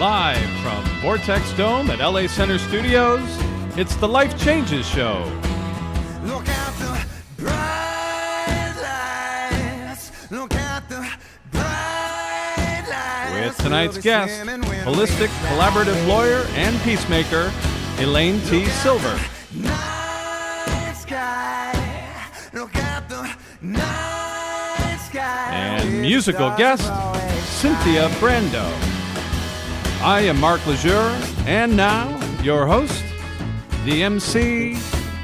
Live from Vortex Dome at LA Center Studios, it's the Life Changes Show. Look at the bright lights. Look at the bright lights. With tonight's guest, holistic collaborative lawyer and peacemaker, Elaine T. Silver. Night sky. Look at the night sky. And musical guest, Cynthia Brando. I am Mark Lejeune, and now, your host, the MC,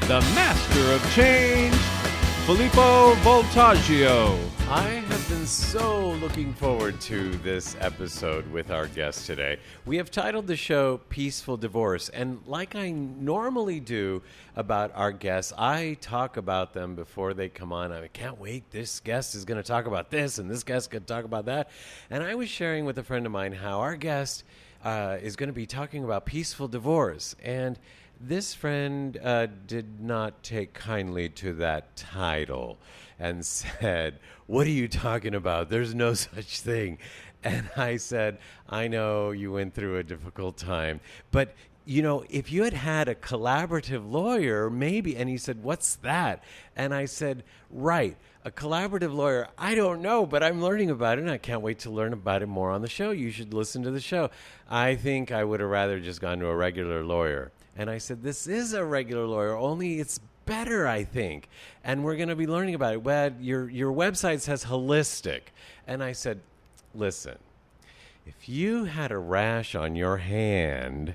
the master of change, Filippo Voltaggio. I have been so looking forward to this episode with our guest today. We have titled the show Peaceful Divorce, and like I normally do about our guests, I talk about them before they come on. I can't wait, this guest is going to talk about this, and this guest is going to talk about that. And I was sharing with a friend of mine how our guest is going to be talking about peaceful divorce, and this friend did not take kindly to that title and said, "What are you talking about? There's no such thing." And I said, "I know you went through a difficult time, but you know, if you had a collaborative lawyer, maybe." And he said, "What's that?" And I said, "Right, a collaborative lawyer. I don't know, but I'm learning about it, and I can't wait to learn about it more on the show. You should listen to the show." I think I would have rather just gone to a regular lawyer. And I said, "This is a regular lawyer, only it's better, I think. And we're going to be learning about it. Well, your website says holistic." And I said, "Listen, if you had a rash on your hand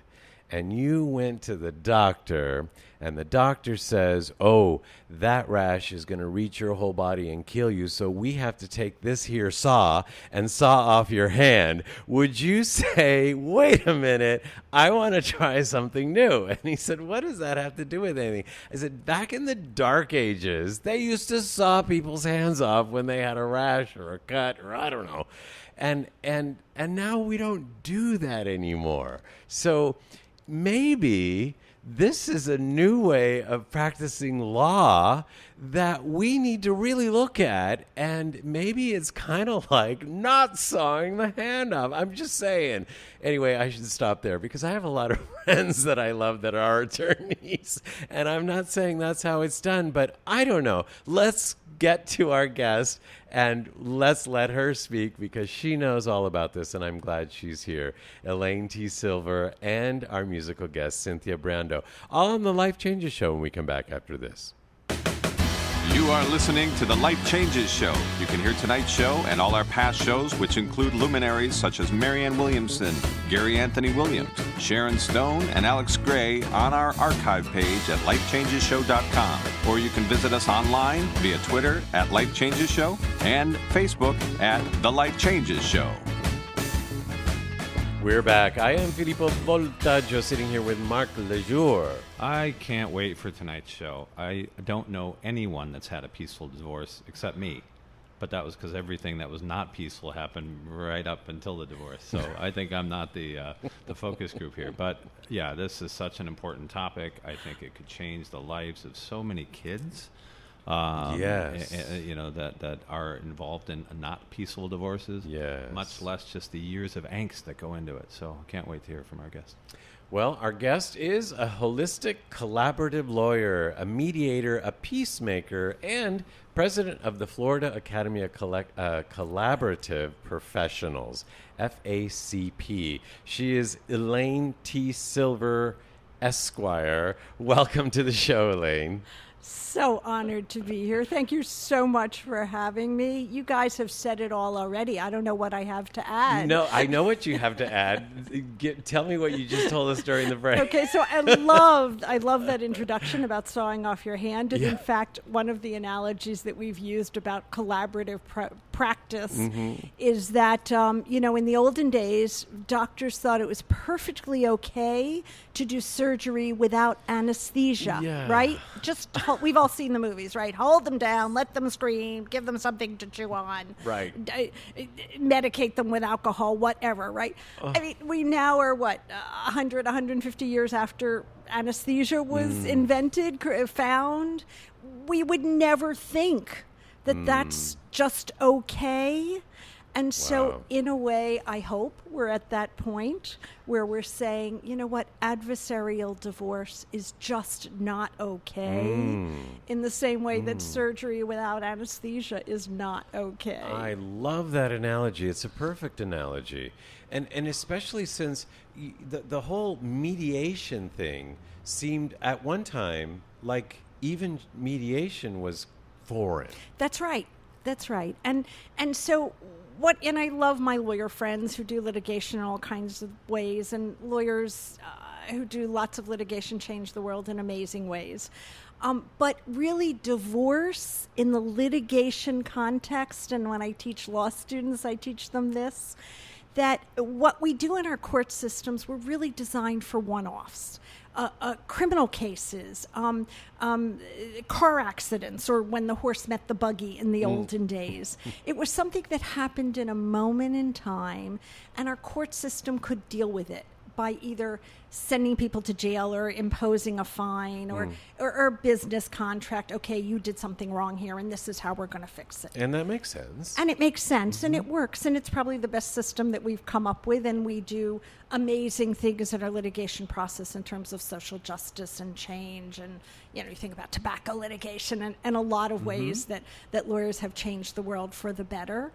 and you went to the doctor and the doctor says, 'Oh, that rash is going to reach your whole body and kill you, so we have to take this here saw and saw off your hand,' would you say, 'Wait a minute, I want to try something new?'" And he said, "What does that have to do with anything?" I said, "Back in the dark ages, they used to saw people's hands off when they had a rash or a cut or I don't know. And now we don't do that anymore. So maybe this is a new way of practicing law that we need to really look at, and maybe it's kind of like not sawing the hand off." I'm just saying. Anyway, I should stop there because I have a lot of friends that I love that are attorneys, and I'm not saying that's how it's done, but I don't know. Let's get to our guest and let's let her speak because she knows all about this, and I'm glad she's here. Elaine T. Silver and our musical guest, Cynthia Brando. All on the Life Changes Show when we come back after this. You are listening to The Life Changes Show. You can hear tonight's show and all our past shows, which include luminaries such as Marianne Williamson, Gary Anthony Williams, Sharon Stone, and Alex Gray on our archive page at lifechangesshow.com. Or you can visit us online via Twitter at Life Changes Show and Facebook at The Life Changes Show. We're back. I am Filippo Voltaggio, sitting here with Mark Lejeune. I can't wait for tonight's show. I don't know anyone that's had a peaceful divorce except me. But that was because everything that was not peaceful happened right up until the divorce. So I think I'm not the focus group here. But, yeah, this is such an important topic. I think it could change the lives of so many kids. Yes. You know, that are involved in not peaceful divorces. Yes. Much less just the years of angst that go into it. So I can't wait to hear from our guest. Well, our guest is a holistic collaborative lawyer, a mediator, a peacemaker, and president of the Florida Academy of Collaborative Professionals, FACP. She is Elaine T. Silver, Esquire. Welcome to the show, Elaine. So honored to be here. Thank you so much for having me. You guys have said it all already. I don't know what I have to add. No, I know what you have to add. Tell me what you just told us during the break. Okay, so I love that introduction about sawing off your hand. And Yeah. in fact, one of the analogies that we've used about collaborative practice is that, in the olden days, doctors thought it was perfectly okay to do surgery without anesthesia, Yeah. right? We've all seen the movies, right? Hold them down, let them scream, give them something to chew on. Right. Medicate them with alcohol, whatever, right? I mean, we now are, 100, 150 years after anesthesia was invented, found. We would never think that that's just okay. And so, Wow. in a way, I hope we're at that point where we're saying, you know what, adversarial divorce is just not okay. In the same way that surgery without anesthesia is not okay. I love that analogy. It's a perfect analogy. And especially since the whole mediation thing seemed at one time like even mediation was foreign. That's right. That's right. And so and I love my lawyer friends who do litigation in all kinds of ways, and lawyers who do lots of litigation change the world in amazing ways. But really, divorce in the litigation context, and when I teach law students, I teach them this, that what we do in our court systems, we're really designed for one-offs. Criminal cases, car accidents, or when the horse met the buggy in the olden days. It was something that happened in a moment in time, and our court system could deal with it by either sending people to jail or imposing a fine or a business contract. Okay, you did something wrong here, and this is how we're going to fix it. And that makes sense. And it makes sense, and it works, and it's probably the best system that we've come up with, and we do amazing things in our litigation process in terms of social justice and change, and you think about tobacco litigation and a lot of ways that lawyers have changed the world for the better.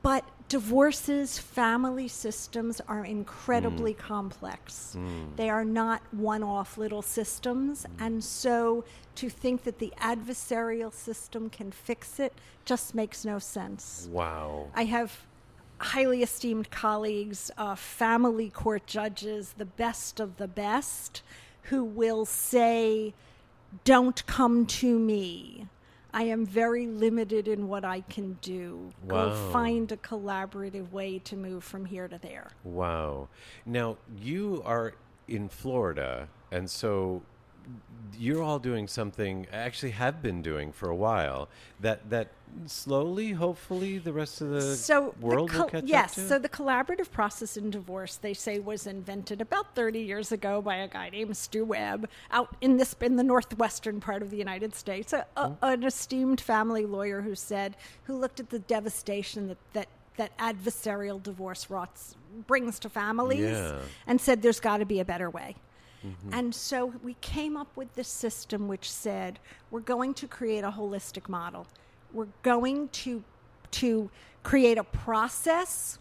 But divorces, family systems are incredibly complex. They are not one-off little systems. And so to think that the adversarial system can fix it just makes no sense. Wow. I have highly esteemed colleagues, family court judges, the best of the best, who will say, don't come to me. I am very limited in what I can do. Wow. Go find a collaborative way to move from here to there. Wow. Now, you are in Florida, and so you're all doing something, actually have been doing for a while, that slowly, hopefully, the rest of the world will catch up to? Yes. So the collaborative process in divorce, they say, was invented about 30 years ago by a guy named Stu Webb out in the northwestern part of the United States, an esteemed family lawyer who looked at the devastation that adversarial divorce brings to families and said there's got to be a better way. And so we came up with this system which said we're going to create a holistic model. We're going to create a process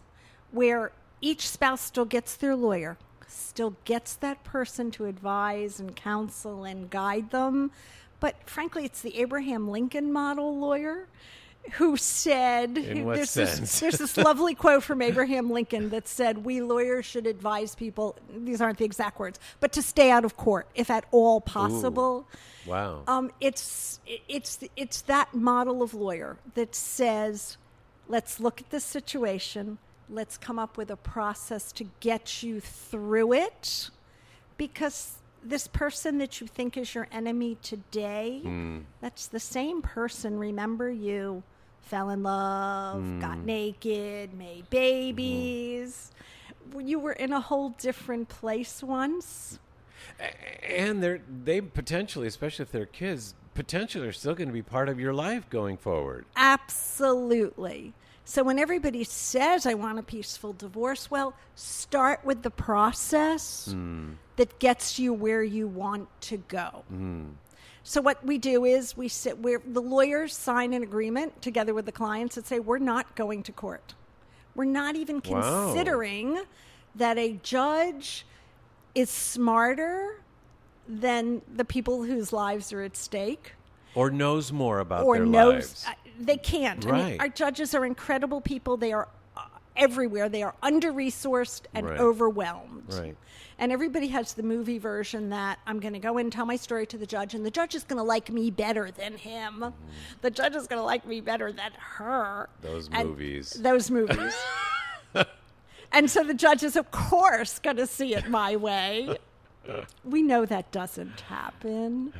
where each spouse still gets their lawyer, still gets that person to advise and counsel and guide them. But frankly, it's the Abraham Lincoln model lawyer who said, In what sense? There's this lovely quote from Abraham Lincoln that said, we lawyers should advise people, these aren't the exact words, but to stay out of court if at all possible. Ooh. Wow. It's that model of lawyer that says, let's look at this situation, let's come up with a process to get you through it, because this person that you think is your enemy today, that's the same person, remember, you fell in love, got naked, made babies. You were in a whole different place once. And they potentially, especially if they're kids, potentially are still going to be part of your life going forward. Absolutely. So when everybody says, I want a peaceful divorce, well, start with the process that gets you where you want to go. So what we do is the lawyers sign an agreement together with the clients that say, we're not going to court. We're not even considering that a judge is smarter than the people whose lives are at stake. Or knows more about their lives. They can't. Right. I mean, our judges are incredible people. They are everywhere. They are under-resourced and overwhelmed. Right. And everybody has the movie version that I'm going to go in and tell my story to the judge, and the judge is going to like me better than him. The judge is going to like me better than her. Those movies. And so the judge is, of course, going to see it my way. We know that doesn't happen.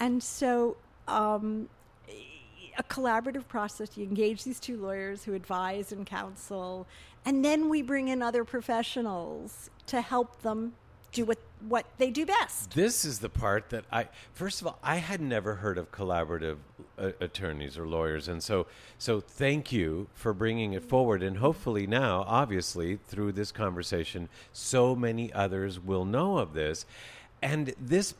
And so a collaborative process, you engage these two lawyers who advise and counsel, and then we bring in other professionals to help them do what they do best. This is the part that first of all, I had never heard of collaborative attorneys or lawyers. And so thank you for bringing it forward. And hopefully now, obviously, through this conversation, so many others will know of this. And this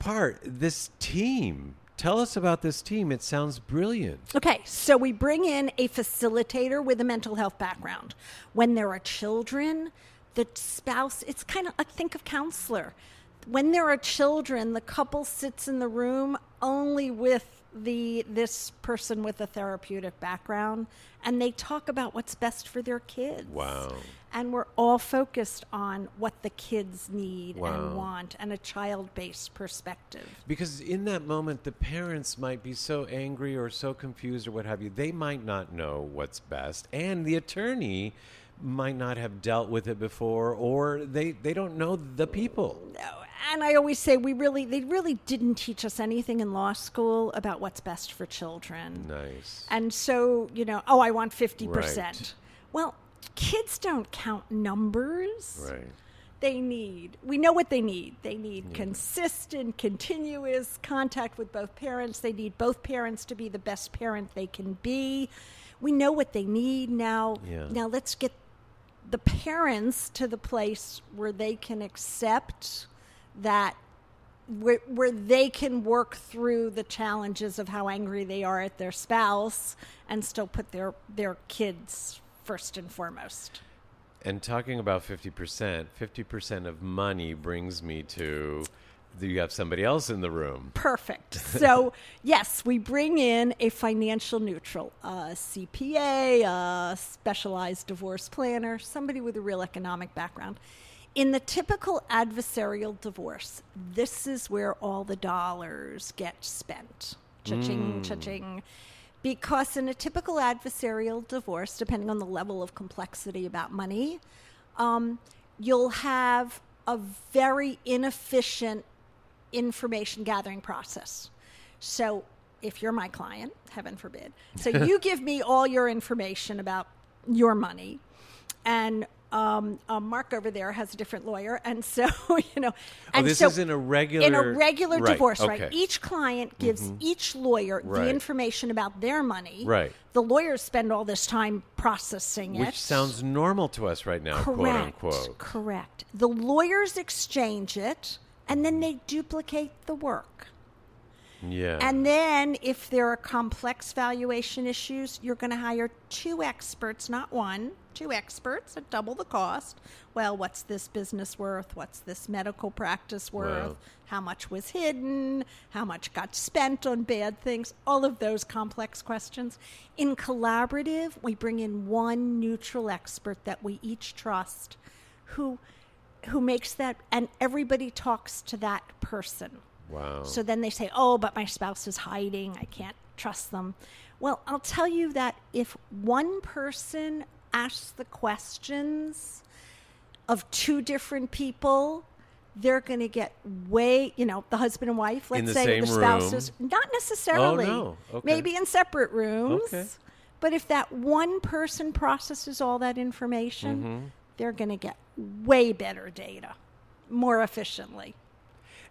team, tell us about this team. It sounds brilliant. Okay, so we bring in a facilitator with a mental health background. When there are children, the spouse, it's kind of like, think of counselor. When there are children, the couple sits in the room only with this person with a therapeutic background, and they talk about what's best for their kids. Wow. And we're all focused on what the kids need Wow. and want, and a child-based perspective. Because in that moment, the parents might be so angry or so confused or what have you. They might not know what's best. And the attorney might not have dealt with it before, or they don't know the people. And I always say they really didn't teach us anything in law school about what's best for children. Nice. And so, I want 50%. Right. Well, kids don't count numbers. Right. We know what they need. They need consistent, continuous contact with both parents. They need both parents to be the best parent they can be. We know what they need now. Yeah. Now let's get the parents to the place where they can accept that, where they can work through the challenges of how angry they are at their spouse and still put their kids first and foremost. And talking about 50% of money brings me to, you have somebody else in the room. Perfect. So, yes, we bring in a financial neutral, a CPA, a specialized divorce planner, somebody with a real economic background. In the typical adversarial divorce, this is where all the dollars get spent. Cha-ching, cha-ching. Because in a typical adversarial divorce, depending on the level of complexity about money, you'll have a very inefficient information gathering process. So if you're my client, heaven forbid, so you give me all your information about your money, and Mark over there has a different lawyer, and so And this so is in a regular right, divorce, okay. right? Each client gives each lawyer Right. the information about their money. Right. The lawyers spend all this time processing it. Which sounds normal to us right now, quote unquote. Correct. The lawyers exchange it, and then they duplicate the work. Yeah. And then if there are complex valuation issues, you're going to hire two experts, not one, two experts at double the cost. Well, what's this business worth? What's this medical practice worth? Wow. How much was hidden? How much got spent on bad things? All of those complex questions. In collaborative, we bring in one neutral expert that we each trust who makes that, and everybody talks to that person. Wow. So then they say, oh, but my spouse is hiding. I can't trust them. Well, I'll tell you that if one person asks the questions of two different people, they're going to get the husband and wife, In let's the say, same the spouses, room? not necessarily. Oh, no. Okay. Maybe in separate rooms. Okay. But if that one person processes all that information, they're going to get way better data, more efficiently.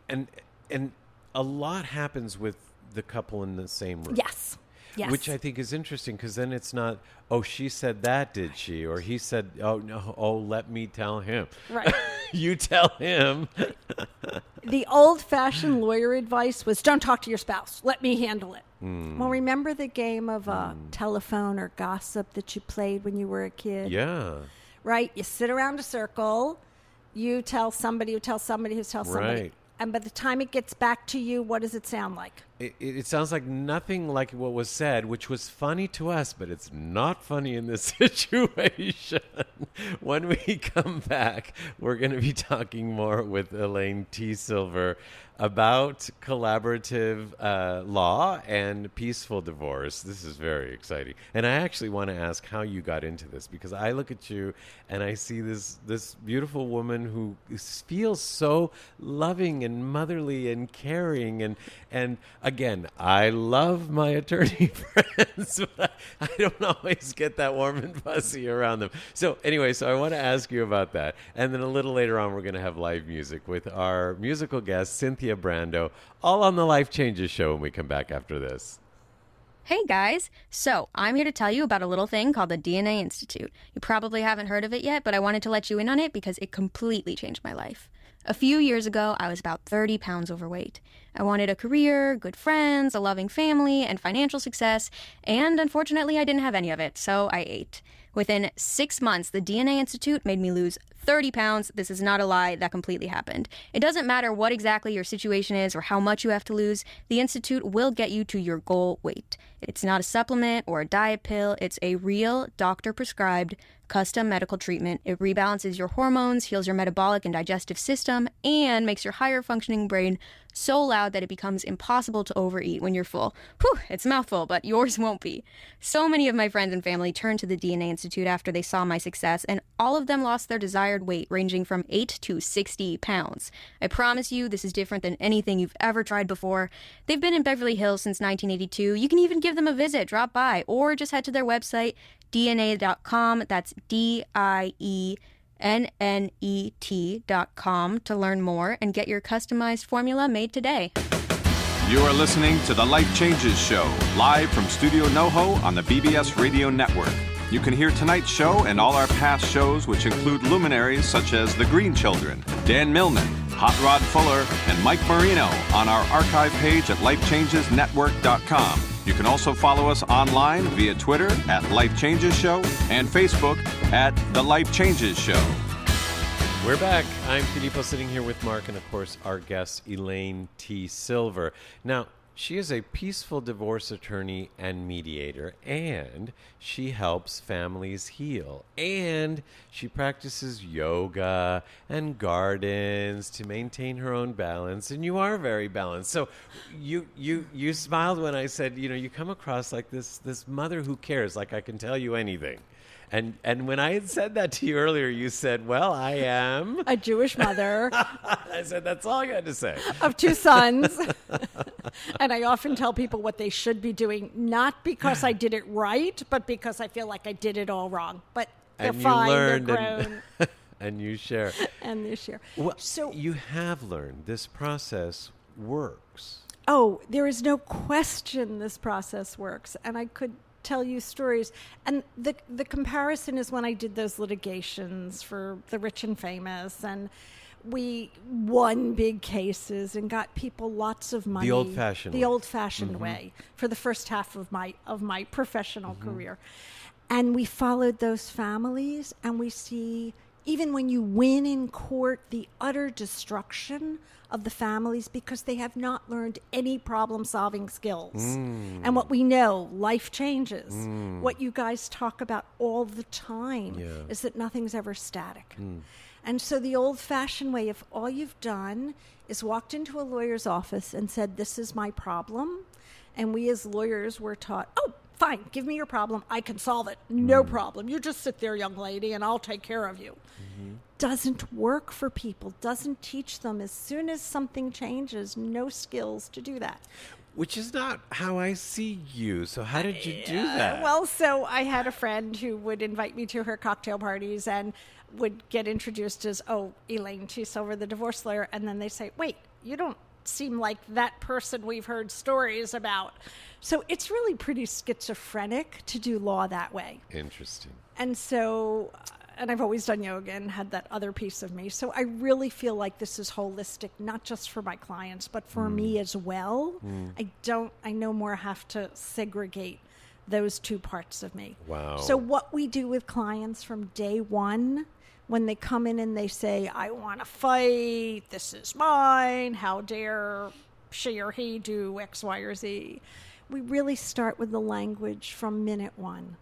And a lot happens with the couple in the same room. Yes. Yes. Which I think is interesting, because then it's not, oh, she said that, did she? Or he said, oh, no, let me tell him. Right. You tell him. The old-fashioned lawyer advice was, don't talk to your spouse. Let me handle it. Well, remember the game of telephone or gossip that you played when you were a kid? Yeah. Right? You sit around a circle. You tell somebody who tells somebody who tells somebody. Right. And by the time it gets back to you, what does it sound like? It sounds like nothing like what was said, which was funny to us, but it's not funny in this situation. When we come back, we're going to be talking more with Elaine T. Silver about collaborative law and peaceful divorce. This is very exciting. And I actually want to ask how you got into this, because I look at you and I see this beautiful woman who feels so loving and motherly and caring. And again, I love my attorney friends, but I don't always get that warm and fuzzy around them. So anyway, I want to ask you about that. And then a little later on, we're going to have live music with our musical guest, Cynthia Brando, all on the Life Changes show when we come back after this. Hey guys! So, I'm here to tell you about a little thing called the DNA Institute. You probably haven't heard of it yet, but I wanted to let you in on it because it completely changed my life. A few years ago, I was about 30 pounds overweight. I wanted a career, good friends, a loving family, and financial success, and unfortunately, I didn't have any of it, so I ate. Within 6 months, the DNA Institute made me lose 30 pounds. This is not a lie. That completely happened. It doesn't matter what exactly your situation is or how much you have to lose. The Institute will get you to your goal weight. It's not a supplement or a diet pill. It's a real doctor-prescribed custom medical treatment. It rebalances your hormones, heals your metabolic and digestive system, and makes your higher functioning brain so loud that it becomes impossible to overeat when you're full. Whew, it's a mouthful, but yours won't be. So many of my friends and family turned to the DNA Institute after they saw my success, and all of them lost their desired weight, ranging from 8 to 60 pounds. I promise you, this is different than anything you've ever tried before. They've been in Beverly Hills since 1982. You can even give them a visit, drop by, or just head to their website, DNA.com. That's DIENNET.com to learn more and get your customized formula made today. You are listening to The Life Changes Show, live from Studio NoHo on the BBS Radio Network. You can hear tonight's show and all our past shows, which include luminaries such as The Green Children, Dan Millman, Hot Rod Fuller, and Mike Marino on our archive page at lifechangesnetwork.com. You can also follow us online via Twitter at Life Changes Show and Facebook at The Life Changes Show. We're back. I'm Filippo sitting here with Mark and, of course, our guest, Elaine T. Silver. Now, she is a peaceful divorce attorney and mediator, and she helps families heal. And she practices yoga and gardens to maintain her own balance. And you are very balanced. So you smiled when I said, you come across like this mother who cares, like I can tell you anything. And when I had said that to you earlier, you said, well, I am A Jewish mother I said, that's all you had to say. of 2 sons. And I often tell people what they should be doing, not because I did it right, but because I feel like I did it all wrong. But they're And you fine, learned they're and- grown, And you share. and this year. Well, So, you have learned this process works. oh, there is no question this process works. And I could tell you stories. And the comparison is when I did those litigations for the rich and famous, and we won big cases and got people lots of money. The old-fashioned way. The old-fashioned way for the first half of my professional career. And we followed those families, and we see, even when you win in court, the utter destruction of the families because they have not learned any problem-solving skills. And what we know, life changes. What you guys talk about all the time is that nothing's ever static. And so the old-fashioned way, if all you've done is walked into a lawyer's office and said, this is my problem, and we as lawyers were taught, oh, fine, give me your problem. I can solve it. No problem. You just sit there, young lady, and I'll take care of you. Doesn't work for people, doesn't teach them. As soon as something changes, no skills to do that. Which is not how I see you. So how did you do that? Well, so I had a friend who would invite me to her cocktail parties and would get introduced as, oh, Elaine T. Silver, the divorce lawyer. And then they say, wait, you don't seem like that person we've heard stories about. So it's really pretty schizophrenic to do law that way. Interesting. And so, and I've always done yoga and had that other piece of me. So I really feel like this is holistic, not just for my clients, but for me as well. I no more have to segregate those 2 parts of me. Wow. So what we do with clients from day one, when they come in and they say, I want to fight, this is mine, how dare she or he do X, Y, or Z, we really start with the language from minute 1.